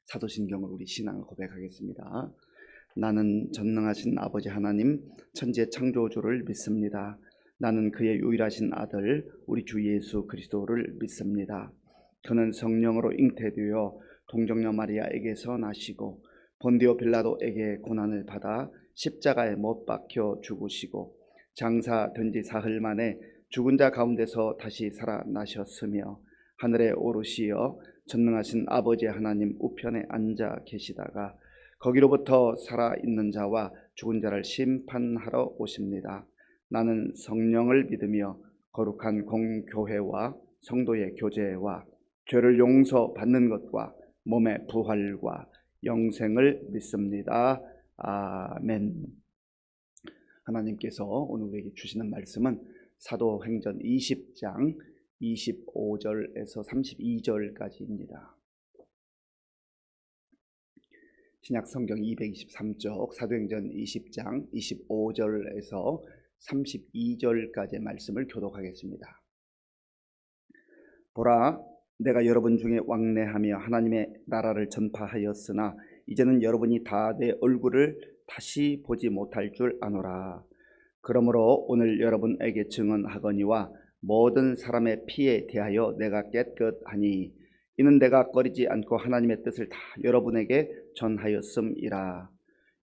사도신경을 우리 신앙을 고백하겠습니다. 나는 전능하신 아버지 하나님 천지의 창조주를 믿습니다. 나는 그의 유일하신 아들 우리 주 예수 그리스도를 믿습니다. 그는 성령으로 잉태되어 동정녀 마리아에게서 나시고 본디오 빌라도에게 고난을 받아 십자가에 못 박혀 죽으시고 장사된 지 사흘 만에 죽은 자 가운데서 다시 살아나셨으며 하늘에 오르시어 전능하신 아버지 하나님 우편에 앉아 계시다가 거기로부터 살아있는 자와 죽은 자를 심판하러 오십니다. 나는 성령을 믿으며 거룩한 공교회와 성도의 교제와 죄를 용서받는 것과 몸의 부활과 영생을 믿습니다. 아멘. 하나님께서 오늘 우리에게 주시는 말씀은 사도행전 20장 25절에서 32절까지입니다. 신약성경 223쪽 사도행전 20장 25절에서 32절까지의 말씀을 교독하겠습니다. 보라, 내가 여러분 중에 왕래하며 하나님의 나라를 전파하였으나 이제는 여러분이 다 내 얼굴을 다시 보지 못할 줄 아노라. 그러므로 오늘 여러분에게 증언하거니와 모든 사람의 피에 대하여 내가 깨끗하니 이는 내가 꺼리지 않고 하나님의 뜻을 다 여러분에게 전하였음이라.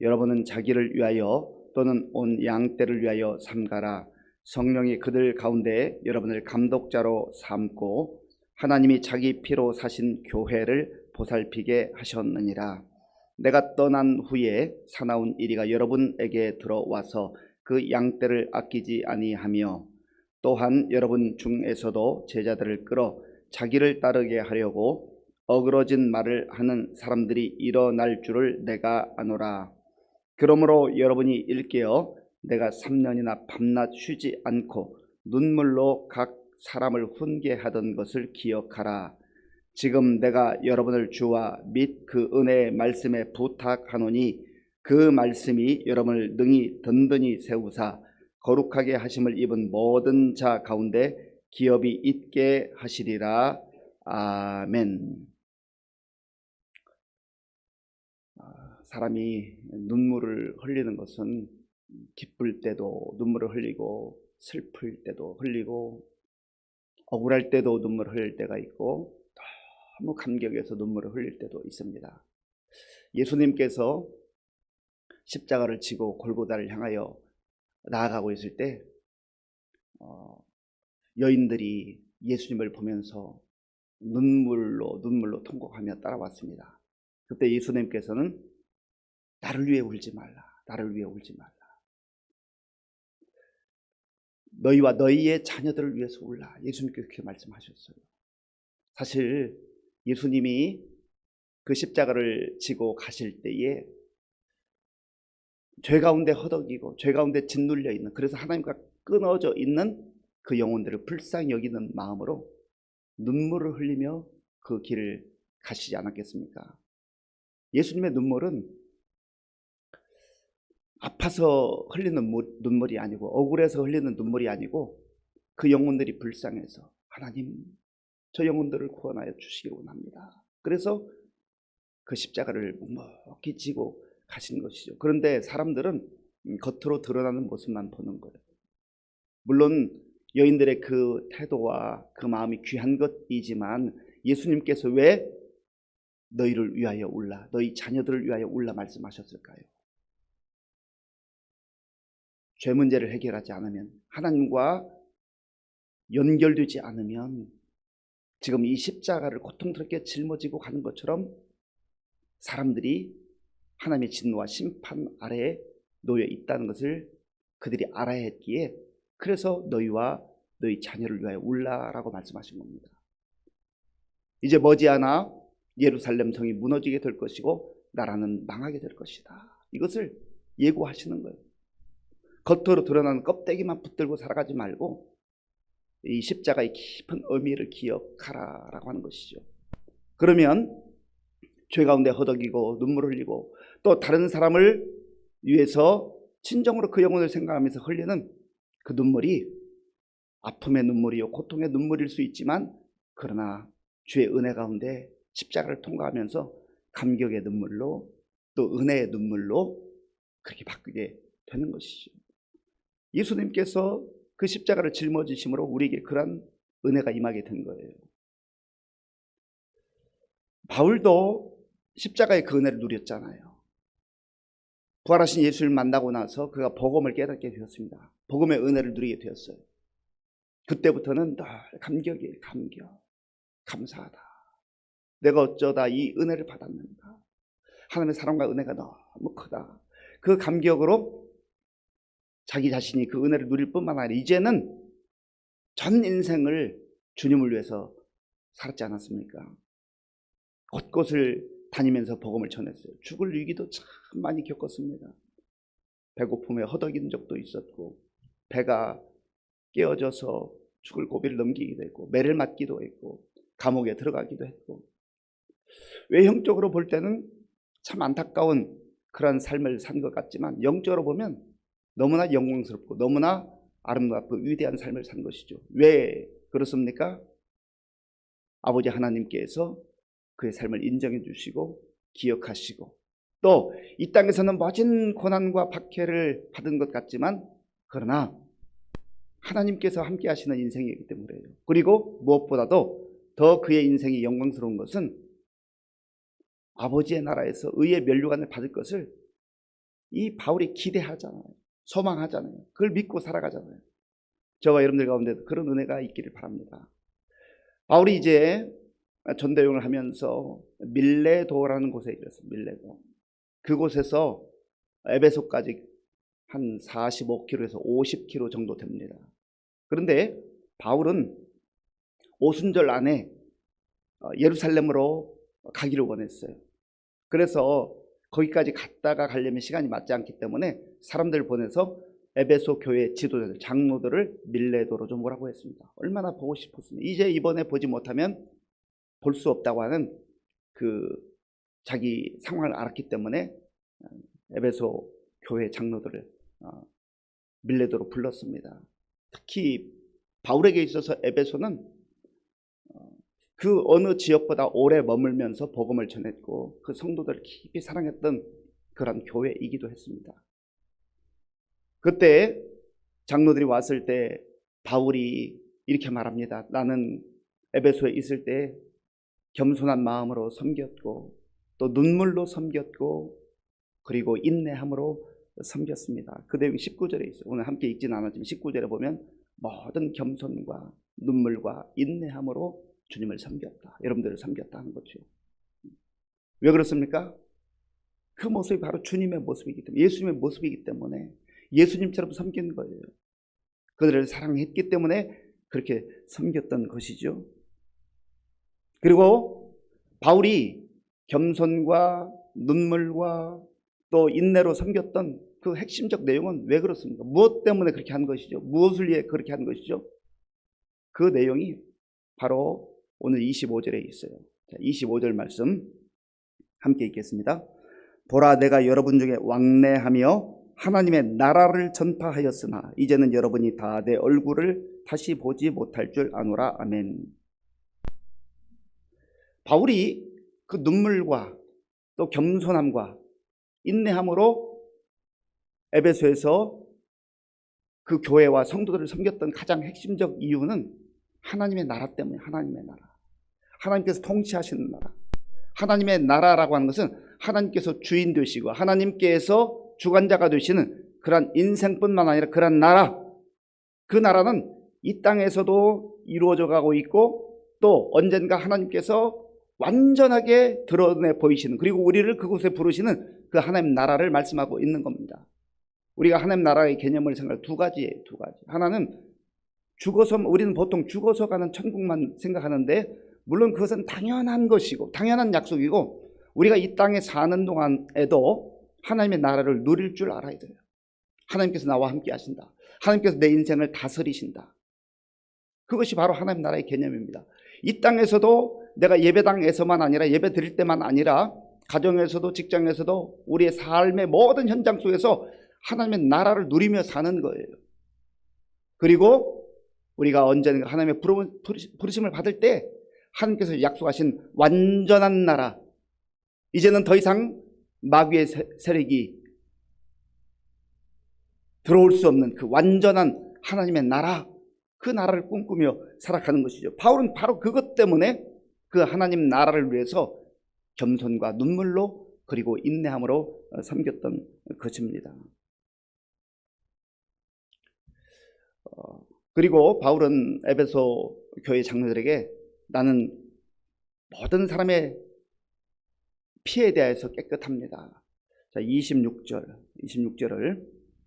여러분은 자기를 위하여 또는 온 양떼를 위하여 삼가라. 성령이 그들 가운데 여러분을 감독자로 삼고 하나님이 자기 피로 사신 교회를 보살피게 하셨느니라. 내가 떠난 후에 사나운 이리가 여러분에게 들어와서 그 양떼를 아끼지 아니하며 또한 여러분 중에서도 제자들을 끌어 자기를 따르게 하려고 어그러진 말을 하는 사람들이 일어날 줄을 내가 아노라. 그러므로 여러분이 일깨어 내가 3년이나 밤낮 쉬지 않고 눈물로 각 사람을 훈계하던 것을 기억하라. 지금 내가 여러분을 주와 및 그 은혜의 말씀에 부탁하노니 그 말씀이 여러분을 능히 든든히 세우사 거룩하게 하심을 입은 모든 자 가운데 기업이 있게 하시리라. 아멘. 사람이 눈물을 흘리는 것은 기쁠 때도 눈물을 흘리고 슬플 때도 흘리고 억울할 때도 눈물을 흘릴 때가 있고 너무 감격해서 눈물을 흘릴 때도 있습니다. 예수님께서 십자가를 지고 골고다를 향하여 나아가고 있을 때 여인들이 예수님을 보면서 눈물로 통곡하며 따라왔습니다. 그때 예수님께서는 나를 위해 울지 말라. 나를 위해 울지 말라. 너희와 너희의 자녀들을 위해서 울라. 예수님께서 그렇게 말씀하셨어요. 사실 예수님이 그 십자가를 지고 가실 때에 죄 가운데 허덕이고 죄 가운데 짓눌려 있는, 그래서 하나님과 끊어져 있는 그 영혼들을 불쌍히 여기는 마음으로 눈물을 흘리며 그 길을 가시지 않았겠습니까? 예수님의 눈물은 아파서 흘리는 눈물이 아니고 억울해서 흘리는 눈물이 아니고 그 영혼들이 불쌍해서 하나님 저 영혼들을 구원하여 주시기 원합니다. 그래서 그 십자가를 묵묵히 지고 가신 것이죠. 그런데 사람들은 겉으로 드러나는 모습만 보는 거예요. 물론 여인들의 그 태도와 그 마음이 귀한 것이지만 예수님께서 왜 너희를 위하여 울라, 너희 자녀들을 위하여 울라 말씀하셨을까요? 죄 문제를 해결하지 않으면, 하나님과 연결되지 않으면 지금 이 십자가를 고통스럽게 짊어지고 가는 것처럼 사람들이 하나님의 진노와 심판 아래에 놓여 있다는 것을 그들이 알아야 했기에, 그래서 너희와 너희 자녀를 위하여 울라라고 말씀하신 겁니다. 이제 머지않아 예루살렘 성이 무너지게 될 것이고 나라는 망하게 될 것이다. 이것을 예고하시는 거예요. 겉으로 드러나는 껍데기만 붙들고 살아가지 말고 이 십자가의 깊은 의미를 기억하라라고 하는 것이죠. 그러면 죄 가운데 허덕이고 눈물을 흘리고 또 다른 사람을 위해서 진정으로 그 영혼을 생각하면서 흘리는 그 눈물이 아픔의 눈물이요 고통의 눈물일 수 있지만, 그러나 주의 은혜 가운데 십자가를 통과하면서 감격의 눈물로 또 은혜의 눈물로 그렇게 바뀌게 되는 것이죠. 예수님께서 그 십자가를 짊어지심으로 우리에게 그러한 은혜가 임하게 된 거예요. 바울도 십자가의 그 은혜를 누렸잖아요. 부활하신 예수를 만나고 나서 그가 복음을 깨닫게 되었습니다. 복음의 은혜를 누리게 되었어요. 그때부터는 늘 감격이에요. 감격. 감사하다. 내가 어쩌다 이 은혜를 받았는가. 하나님의 사랑과 은혜가 너무 크다. 그 감격으로 자기 자신이 그 은혜를 누릴 뿐만 아니라 이제는 전 인생을 주님을 위해서 살았지 않았습니까? 곳곳을 다니면서 복음을 전했어요. 죽을 위기도 참 많이 겪었습니다. 배고픔에 허덕인 적도 있었고, 배가 깨어져서 죽을 고비를 넘기기도 했고, 매를 맞기도 했고, 감옥에 들어가기도 했고, 외형적으로 볼 때는 참 안타까운 그런 삶을 산 것 같지만 영적으로 보면 너무나 영광스럽고 너무나 아름답고 위대한 삶을 산 것이죠. 왜 그렇습니까? 아버지 하나님께서 그의 삶을 인정해 주시고 기억하시고 또 이 땅에서는 멋진 고난과 박해를 받은 것 같지만 그러나 하나님께서 함께 하시는 인생이기 때문에요. 그리고 무엇보다도 더 그의 인생이 영광스러운 것은 아버지의 나라에서 의의 면류관을 받을 것을 이 바울이 기대하잖아요. 소망하잖아요. 그걸 믿고 살아가잖아요. 저와 여러분들 가운데 그런 은혜가 있기를 바랍니다. 바울이 이제 전도여행을 하면서 밀레도라는 곳에 이르렀어요. 밀레도. 그곳에서 에베소까지 한 45km에서 50km 정도 됩니다. 그런데 바울은 오순절 안에 예루살렘으로 가기를 원했어요. 그래서 거기까지 갔다가 가려면 시간이 맞지 않기 때문에 사람들을 보내서 에베소 교회 지도자들, 장로들을 밀레도로 좀 오라고 했습니다. 얼마나 보고 싶었습니까? 이제 이번에 보지 못하면 볼 수 없다고 하는 그 자기 상황을 알았기 때문에 에베소 교회 장로들을 밀레도로 불렀습니다. 특히 바울에게 있어서 에베소는 그 어느 지역보다 오래 머물면서 복음을 전했고 그 성도들을 깊이 사랑했던 그런 교회이기도 했습니다. 그때 장로들이 왔을 때 바울이 이렇게 말합니다. 나는 에베소에 있을 때 겸손한 마음으로 섬겼고 또 눈물로 섬겼고 그리고 인내함으로 섬겼습니다. 그 내용이 19절에 있어요. 오늘 함께 읽지는 않았지만 19절에 보면 모든 겸손과 눈물과 인내함으로 주님을 섬겼다. 여러분들을 섬겼다 하는 거죠. 왜 그렇습니까? 그 모습이 바로 주님의 모습이기 때문에 예수님의 모습이기 때문에 예수님처럼 섬긴 거예요. 그들을 사랑했기 때문에 그렇게 섬겼던 것이죠. 그리고 바울이 겸손과 눈물과 또 인내로 섬겼던 그 핵심적 내용은 왜 그렇습니까? 무엇 때문에 그렇게 한 것이죠? 무엇을 위해 그렇게 한 것이죠? 그 내용이 바로 오늘 25절에 있어요. 자, 25절 말씀 함께 읽겠습니다. 보라, 내가 여러분 중에 왕래하며 하나님의 나라를 전파하였으나 이제는 여러분이 다 내 얼굴을 다시 보지 못할 줄 아노라. 아멘. 바울이 그 눈물과 또 겸손함과 인내함으로 에베소에서 그 교회와 성도들을 섬겼던 가장 핵심적 이유는 하나님의 나라 때문에. 하나님의 나라, 하나님께서 통치하시는 나라. 하나님의 나라라고 하는 것은 하나님께서 주인 되시고 하나님께서 주관자가 되시는 그런 인생뿐만 아니라 그런 나라, 그 나라는 이 땅에서도 이루어져 가고 있고 또 언젠가 하나님께서 완전하게 드러내 보이시는, 그리고 우리를 그곳에 부르시는 그 하나님 나라를 말씀하고 있는 겁니다. 우리가 하나님 나라의 개념을 생각할 두 가지예요. 두 가지. 하나는 죽어서, 우리는 보통 죽어서 가는 천국만 생각하는데 물론 그것은 당연한 것이고 당연한 약속이고 우리가 이 땅에 사는 동안에도 하나님의 나라를 누릴 줄 알아야 돼요. 하나님께서 나와 함께 하신다. 하나님께서 내 인생을 다스리신다. 그것이 바로 하나님 나라의 개념입니다. 이 땅에서도 내가 예배당에서만 아니라 예배 드릴 때만 아니라 가정에서도 직장에서도 우리의 삶의 모든 현장 속에서 하나님의 나라를 누리며 사는 거예요. 그리고 우리가 언젠가 하나님의 부르심을 받을 때 하나님께서 약속하신 완전한 나라, 이제는 더 이상 마귀의 세력이 들어올 수 없는 그 완전한 하나님의 나라, 그 나라를 꿈꾸며 살아가는 것이죠. 바울은 바로 그것 때문에 그 하나님 나라를 위해서 겸손과 눈물로 그리고 인내함으로 섬겼던 것입니다. 그리고 바울은 에베소 교회 장로들에게 나는 모든 사람의 피에 대해서 깨끗합니다. 자, 26절을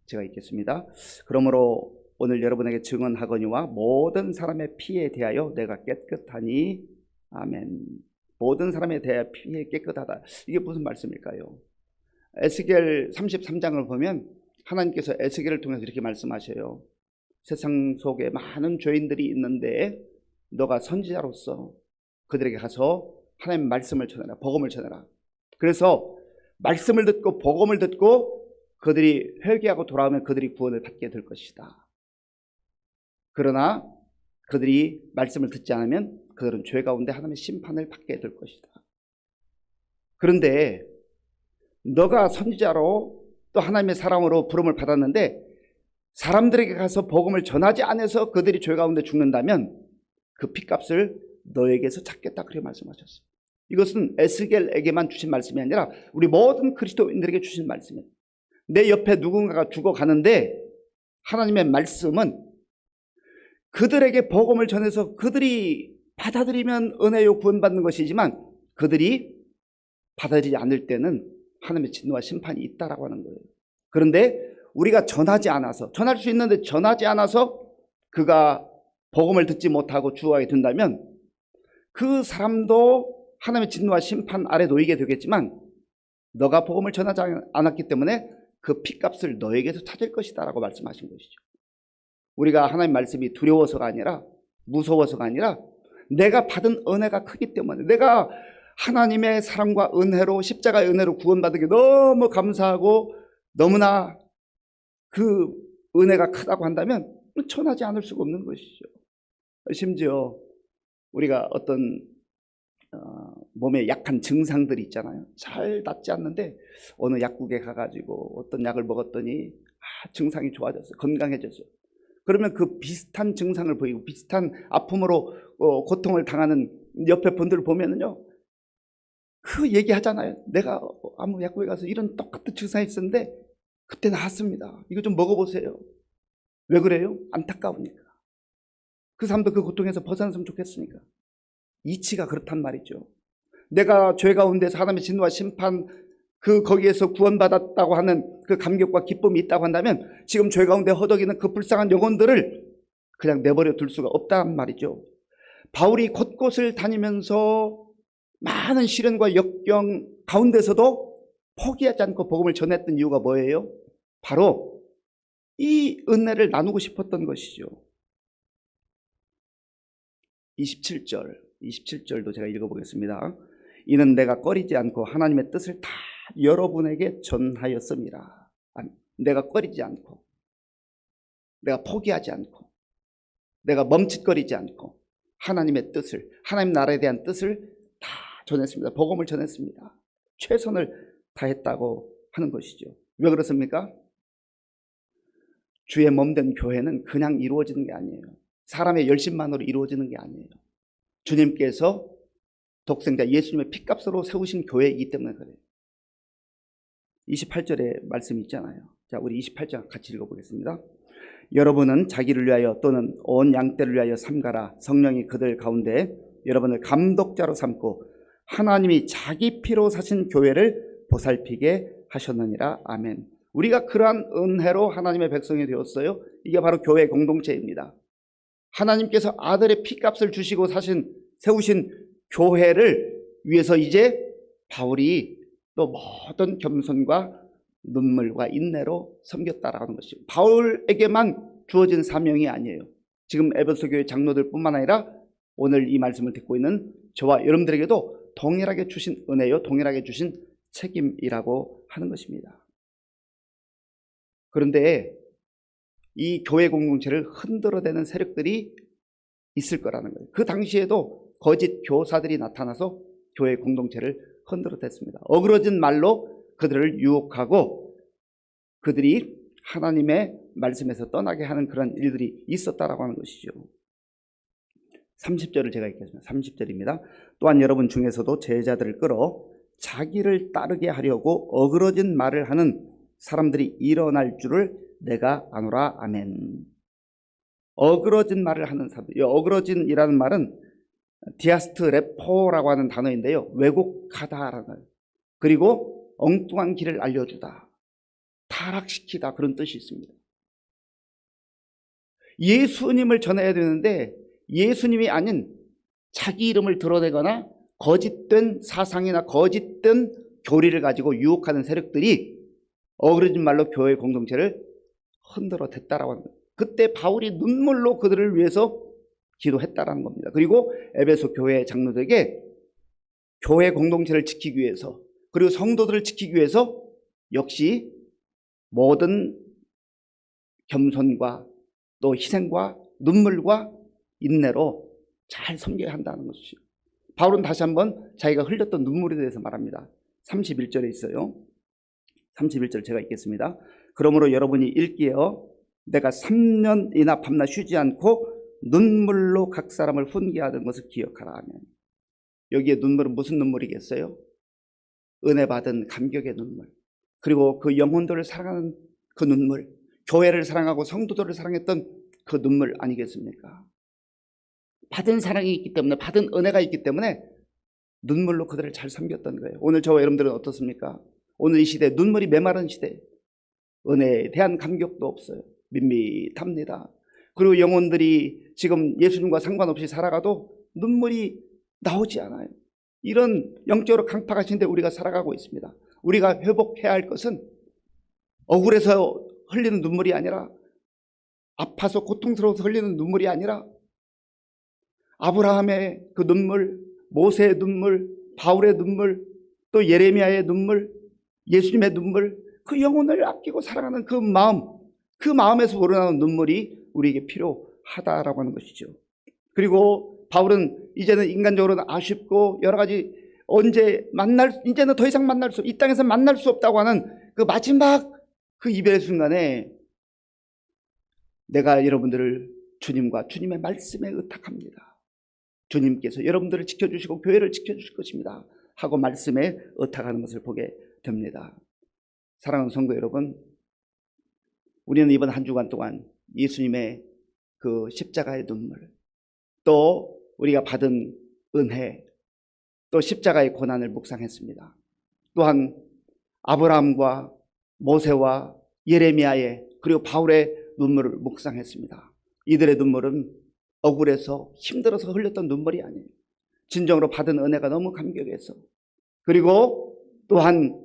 제가 읽겠습니다. 그러므로 오늘 여러분에게 증언하거니와 모든 사람의 피에 대하여 내가 깨끗하니 아멘. 모든 사람에 대하여 피에 깨끗하다. 이게 무슨 말씀일까요? 에스겔 33장을 보면 하나님께서 에스겔을 통해서 이렇게 말씀하셔요. 세상 속에 많은 죄인들이 있는데 너가 선지자로서 그들에게 가서 하나님의 말씀을 전해라. 복음을 전해라. 그래서 말씀을 듣고 복음을 듣고 그들이 회개하고 돌아오면 그들이 구원을 받게 될 것이다. 그러나 그들이 말씀을 듣지 않으면 그들은 죄 가운데 하나님의 심판을 받게 될 것이다. 그런데 너가 선지자로 또 하나님의 사람으로 부름을 받았는데 사람들에게 가서 복음을 전하지 않아서 그들이 죄 가운데 죽는다면 그 핏값을 너에게서 찾겠다, 그렇게 말씀하셨어요. 이것은 에스겔에게만 주신 말씀이 아니라 우리 모든 그리스도인들에게 주신 말씀이에요. 내 옆에 누군가가 죽어가는데 하나님의 말씀은 그들에게 복음을 전해서 그들이 받아들이면 은혜요 구원받는 것이지만 그들이 받아들이지 않을 때는 하나님의 진노와 심판이 있다라고 하는 거예요. 그런데 우리가 전하지 않아서, 전할 수 있는데 전하지 않아서 그가 복음을 듣지 못하고 죽어가게 된다면 그 사람도 하나님의 진노와 심판 아래 놓이게 되겠지만 너가 복음을 전하지 않았기 때문에 그 핏값을 너에게서 찾을 것이다 라고 말씀하신 것이죠. 우리가 하나님 말씀이 두려워서가 아니라 무서워서가 아니라 내가 받은 은혜가 크기 때문에, 내가 하나님의 사랑과 은혜로, 십자가의 은혜로 구원받은 게 너무 감사하고 너무나 그 은혜가 크다고 한다면 전하지 않을 수가 없는 것이죠. 심지어 우리가 어떤 몸에 약한 증상들이 있잖아요. 잘 낫지 않는데 어느 약국에 가가지고 어떤 약을 먹었더니 증상이 좋아졌어요. 건강해졌어요. 그러면 그 비슷한 증상을 보이고 비슷한 아픔으로 고통을 당하는 옆에 분들을 보면은요, 그 얘기하잖아요. 내가 아무 약국에 가서 이런 똑같은 증상이 있었는데 그때 나았습니다. 이거 좀 먹어보세요. 왜 그래요? 안타까우니까. 그 사람도 그 고통에서 벗어났으면 좋겠으니까. 이치가 그렇단 말이죠. 내가 죄 가운데서 하나님의 진노와 심판, 거기에서 구원받았다고 하는 그 감격과 기쁨이 있다고 한다면 지금 죄 가운데 허덕이는 그 불쌍한 영혼들을 그냥 내버려 둘 수가 없단 말이죠. 바울이 곳곳을 다니면서 많은 시련과 역경 가운데서도 포기하지 않고 복음을 전했던 이유가 뭐예요? 바로 이 은혜를 나누고 싶었던 것이죠. 27절도 제가 읽어보겠습니다. 이는 내가 꺼리지 않고 하나님의 뜻을 다 여러분에게 전하였습니다. 내가 꺼리지 않고, 내가 포기하지 않고, 내가 멈칫거리지 않고 하나님의 뜻을, 하나님 나라에 대한 뜻을 다 전했습니다. 복음을 전했습니다. 최선을 다했다고 하는 것이죠. 왜 그렇습니까? 주의 몸된 교회는 그냥 이루어지는 게 아니에요. 사람의 열심만으로 이루어지는 게 아니에요. 주님께서 독생자 예수님의 핏값으로 세우신 교회이기 때문에 그래요. 28절에 말씀이 있잖아요. 자, 우리 28절 같이 읽어보겠습니다. 여러분은 자기를 위하여 또는 온 양떼를 위하여 삼가라. 성령이 그들 가운데 여러분을 감독자로 삼고 하나님이 자기 피로 사신 교회를 보살피게 하셨느니라. 아멘. 우리가 그러한 은혜로 하나님의 백성이 되었어요. 이게 바로 교회 공동체입니다. 하나님께서 아들의 피값을 주시고 세우신 교회를 위해서 이제 바울이 또 모든 겸손과 눈물과 인내로 섬겼다라는 것이죠. 바울에게만 주어진 사명이 아니에요. 지금 에베소 교회 장로들뿐만 아니라 오늘 이 말씀을 듣고 있는 저와 여러분들에게도 동일하게 주신 은혜요, 동일하게 주신 책임이라고 하는 것입니다. 그런데 이 교회 공동체를 흔들어대는 세력들이 있을 거라는 거예요. 그 당시에도 거짓 교사들이 나타나서 교회 공동체를 흔들어댔습니다. 어그러진 말로 그들을 유혹하고 그들이 하나님의 말씀에서 떠나게 하는 그런 일들이 있었다라고 하는 것이죠. 30절을 제가 읽겠습니다. 30절입니다. 또한 여러분 중에서도 제자들을 끌어 자기를 따르게 하려고 어그러진 말을 하는 사람들이 일어날 줄을 내가 아노라. 아멘. 어그러진 말을 하는 사람들. 이 어그러진이라는 말은 디아스트레포라고 하는 단어인데요, 왜곡하다라는, 그리고 엉뚱한 길을 알려주다, 타락시키다, 그런 뜻이 있습니다. 예수님을 전해야 되는데 예수님이 아닌 자기 이름을 드러내거나 거짓된 사상이나 거짓된 교리를 가지고 유혹하는 세력들이 어그러진 말로 교회 공동체를 흔들어 댔다라고 합니다. 그때 바울이 눈물로 그들을 위해서 기도했다라는 겁니다. 그리고 에베소 교회 장로들에게 교회 공동체를 지키기 위해서, 그리고 성도들을 지키기 위해서 역시 모든 겸손과 또 희생과 눈물과 인내로 잘 섬겨야 한다는 것이죠. 바울은 다시 한번 자기가 흘렸던 눈물에 대해서 말합니다. 31절에 있어요. 31절 제가 읽겠습니다. 그러므로 여러분이 읽기에요, 내가 3년이나 밤낮 쉬지 않고 눈물로 각 사람을 훈계하던 것을 기억하라 하면, 여기에 눈물은 무슨 눈물이겠어요? 은혜 받은 감격의 눈물, 그리고 그 영혼들을 사랑하는 그 눈물, 교회를 사랑하고 성도들을 사랑했던 그 눈물 아니겠습니까? 받은 사랑이 있기 때문에, 받은 은혜가 있기 때문에 눈물로 그들을 잘 섬겼던 거예요. 오늘 저와 여러분들은 어떻습니까? 오늘 이 시대, 눈물이 메마른 시대, 은혜에 대한 감격도 없어요. 밋밋합니다. 그리고 영혼들이 지금 예수님과 상관없이 살아가도 눈물이 나오지 않아요. 이런 영적으로 강팍하신데 우리가 살아가고 있습니다. 우리가 회복해야 할 것은 억울해서 흘리는 눈물이 아니라, 아파서 고통스러워서 흘리는 눈물이 아니라, 아브라함의 그 눈물, 모세의 눈물, 바울의 눈물, 또 예레미야의 눈물, 예수님의 눈물, 그 영혼을 아끼고 살아가는 그 마음, 그 마음에서 우러나오는 눈물이 우리에게 필요하다라고 하는 것이죠. 그리고 바울은 이제는 인간적으로는 아쉽고 여러 가지 이제는 더 이상 이 땅에서 만날 수 없다고 하는 그 마지막 그 이별의 순간에 내가 여러분들을 주님과 주님의 말씀에 의탁합니다. 주님께서 여러분들을 지켜주시고 교회를 지켜주실 것입니다 하고 말씀에 의탁하는 것을 보게 됩니다. 사랑하는 성도 여러분, 우리는 이번 한 주간 동안 예수님의 그 십자가의 눈물, 또 우리가 받은 은혜, 또 십자가의 고난을 묵상했습니다. 또한 아브라함과 모세와 예레미야의, 그리고 바울의 눈물을 묵상했습니다. 이들의 눈물은 억울해서 힘들어서 흘렸던 눈물이 아니에요. 진정으로 받은 은혜가 너무 감격해서, 그리고 또한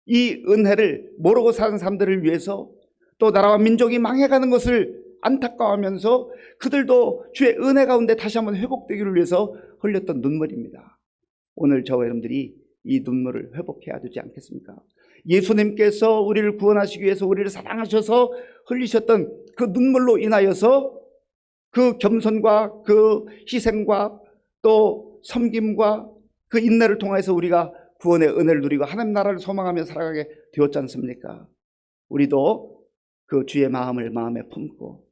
이 은혜를 모르고 사는 사람들을 위해서, 또 나라와 민족이 망해가는 것을 안타까워하면서 그들도 주의 은혜 가운데 다시 한번 회복되기를 위해서 흘렸던 눈물입니다. 오늘 저와 여러분들이 이 눈물을 회복해야 되지 않겠습니까? 예수님께서 우리를 구원하시기 위해서, 우리를 사랑하셔서 흘리셨던 그 눈물로 인하여서 그 겸손과 그 희생과 또 섬김과 그 인내를 통해서 우리가 구원의 은혜를 누리고 하나님 나라를 소망하며 살아가게 되었지 않습니까? 우리도 그 주의 마음을 마음에 품고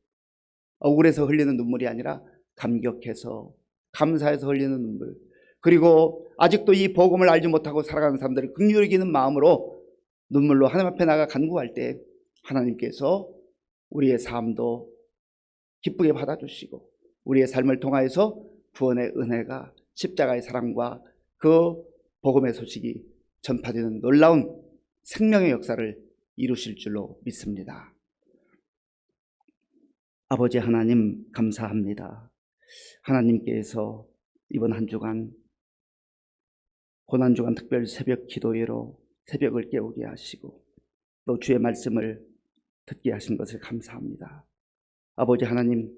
억울해서 흘리는 눈물이 아니라 감격해서, 감사해서 흘리는 눈물, 그리고 아직도 이 복음을 알지 못하고 살아가는 사람들을 긍휼히 여기는 마음으로 눈물로 하나님 앞에 나가 간구할 때 하나님께서 우리의 삶도 기쁘게 받아주시고 우리의 삶을 통하여서 구원의 은혜가, 십자가의 사랑과 그 복음의 소식이 전파되는 놀라운 생명의 역사를 이루실 줄로 믿습니다. 아버지 하나님, 감사합니다. 하나님께서 이번 한 주간, 고난주간 특별 새벽 기도회로 새벽을 깨우게 하시고 또 주의 말씀을 듣게 하신 것을 감사합니다. 아버지 하나님,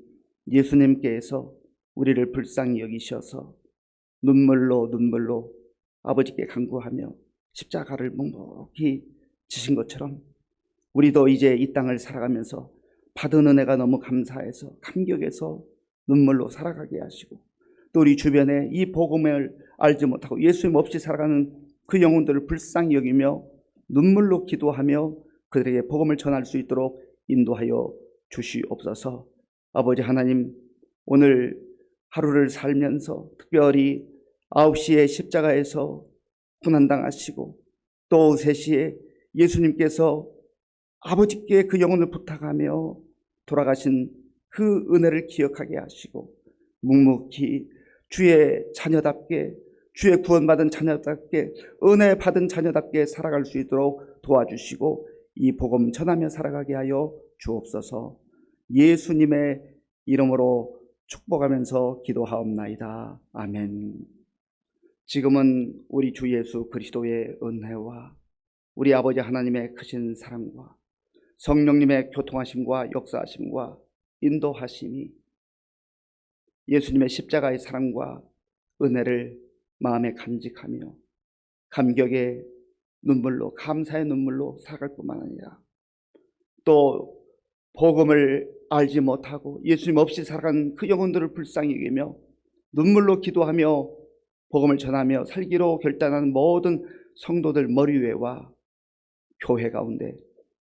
예수님께서 우리를 불쌍히 여기셔서 눈물로 아버지께 간구하며 십자가를 묵묵히 지신 것처럼 우리도 이제 이 땅을 살아가면서 받은 은혜가 너무 감사해서, 감격해서 눈물로 살아가게 하시고, 또 우리 주변에 이 복음을 알지 못하고 예수님 없이 살아가는 그 영혼들을 불쌍히 여기며 눈물로 기도하며 그들에게 복음을 전할 수 있도록 인도하여 주시옵소서. 아버지 하나님, 오늘 하루를 살면서 특별히 9시에 십자가에서 고난당하시고 또 3시에 예수님께서 아버지께 그 영혼을 부탁하며 돌아가신 그 은혜를 기억하게 하시고 묵묵히 주의 자녀답게, 주의 구원받은 자녀답게, 은혜 받은 자녀답게 살아갈 수 있도록 도와주시고 이 복음 전하며 살아가게 하여 주옵소서. 예수님의 이름으로 축복하면서 기도하옵나이다. 아멘. 지금은 우리 주 예수 그리스도의 은혜와 우리 아버지 하나님의 크신 사랑과 성령님의 교통하심과 역사하심과 인도하심이 예수님의 십자가의 사랑과 은혜를 마음에 간직하며 감격의 눈물로, 감사의 눈물로 살아갈 뿐만 아니라 또 복음을 알지 못하고 예수님 없이 살아간 그 영혼들을 불쌍히 여기며 눈물로 기도하며 복음을 전하며 살기로 결단하는 모든 성도들 머리 위에와 교회 가운데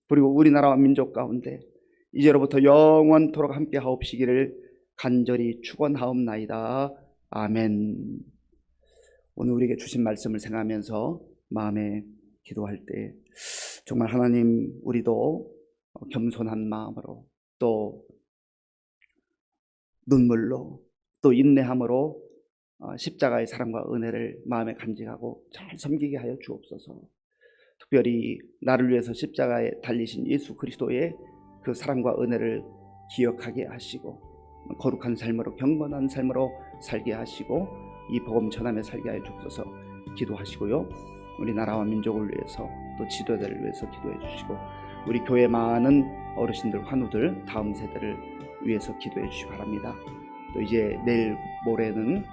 그리고 우리나라와 민족 가운데 이제로부터 영원토록 함께 하옵시기를 간절히 축원하옵나이다. 아멘. 오늘 우리에게 주신 말씀을 생각하면서 마음에 기도할 때 정말 하나님, 우리도 겸손한 마음으로 또 눈물로 또 인내함으로 십자가의 사랑과 은혜를 마음에 간직하고 잘 섬기게 하여 주옵소서. 특별히 나를 위해서 십자가에 달리신 예수 그리스도의 그 사랑과 은혜를 기억하게 하시고 거룩한 삶으로, 경건한 삶으로 살게 하시고 이 복음 전하며 살게 하여 주옵소서. 기도하시고요, 우리 나라와 민족을 위해서 또 지도자를 위해서 기도해 주시고 우리 교회 많은 어르신들, 환우들, 다음 세대를 위해서 기도해 주시기 바랍니다. 또 이제 내일 모레는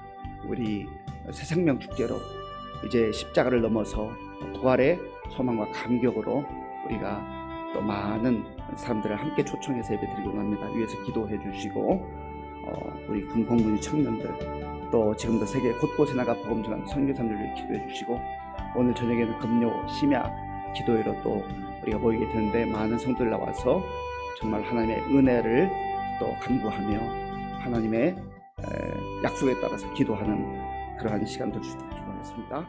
우리 새생명 축제로 이제 십자가를 넘어서 부활의 소망과 감격으로 우리가 또 많은 사람들을 함께 초청해서 예배드리곤 합니다. 위에서 기도해 주시고 우리 군공군이 청년들 또 지금도 세계 곳곳에 나가 복음 전하는 선교사님들 위해 기도해 주시고 오늘 저녁에는 금요 심야 기도회로 또 우리가 모이게 되는데 많은 성도들 나와서 정말 하나님의 은혜를 또 간구하며 하나님의 약속에 따라서 기도하는 그러한 시간 될 수 있도록 기도하겠습니다.